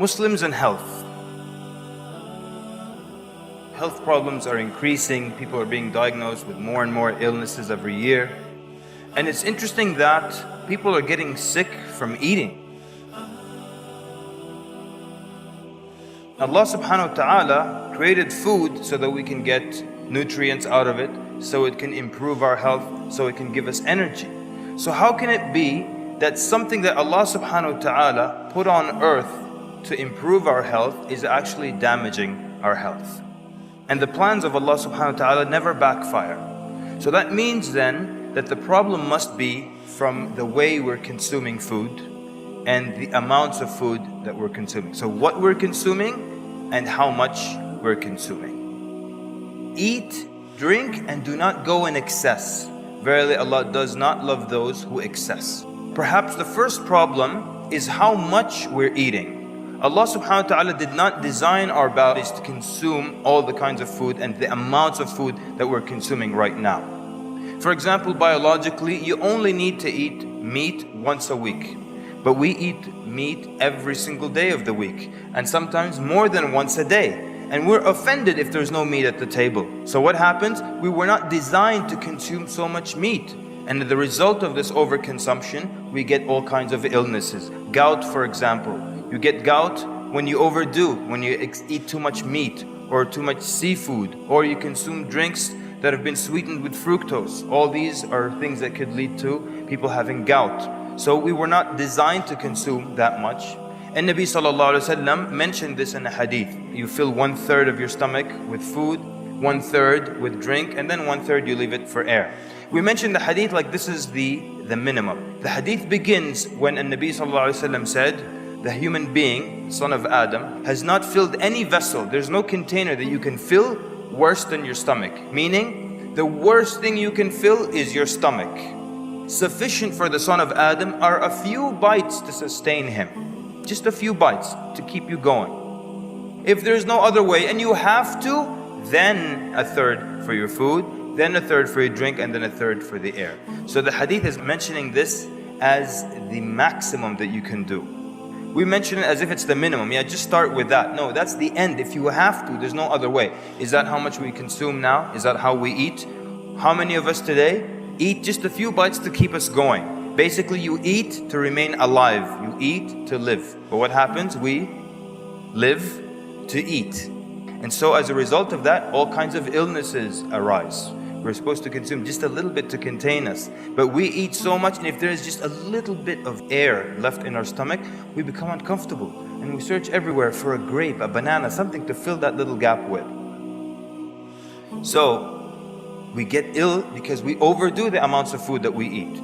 Muslims and health. Health problems are increasing. People are being diagnosed with more and more illnesses every year. And it's interesting that people are getting sick from eating. Allah subhanahu wa ta'ala created food so that we can get nutrients out of it, so it can improve our health, so it can give us energy. So how can it be that something that Allah subhanahu wa ta'ala put on earth to improve our health is actually damaging our health? And the plans of Allah subhanahu wa ta'ala never backfire. So that means then that the problem must be from the way we're consuming food and the amounts of food that we're consuming. So what we're consuming and how much we're consuming. Eat, drink, and do not go in excess. Verily Allah does not love those who excess. Perhaps the first problem is how much we're eating. Allah subhanahu wa ta'ala did not design our bodies to consume all the kinds of food and the amounts of food that we're consuming right now. For example, biologically, you only need to eat meat once a week. But we eat meat every single day of the week, and sometimes more than once a day. And we're offended if there's no meat at the table. So what happens? We were not designed to consume so much meat. And the result of this overconsumption, we get all kinds of illnesses. Gout, for example. You get gout when you overdo, when you eat too much meat or too much seafood, or you consume drinks that have been sweetened with fructose. All these are things that could lead to people having gout. So we were not designed to consume that much. And Nabi sallallahu alaihi wasallam mentioned this in a hadith. You fill 1/3 of your stomach with food, 1/3 with drink, and then 1/3 you leave it for air. We mentioned the hadith like this is the minimum. The hadith begins when Nabi sallallahu alaihi wasallam said, the human being, son of Adam, has not filled any vessel. There's no container that you can fill worse than your stomach. Meaning, the worst thing you can fill is your stomach. Sufficient for the son of Adam are a few bites to sustain him. Just a few bites to keep you going. If there's no other way and you have to, then 1/3 for your food, then 1/3 for your drink, and then 1/3 for the air. So the hadith is mentioning this as the maximum that you can do. We mention it as if it's the minimum. Yeah, just start with that. No, that's the end. If you have to, there's no other way. Is that how much we consume now? Is that how we eat? How many of us today eat just a few bites to keep us going? Basically, you eat to remain alive. You eat to live. But what happens? We live to eat. And so as a result of that, all kinds of illnesses arise. We're supposed to consume just a little bit to contain us. But we eat so much, and if there is just a little bit of air left in our stomach, we become uncomfortable. And we search everywhere for a grape, a banana, something to fill that little gap with. So we get ill because we overdo the amounts of food that we eat.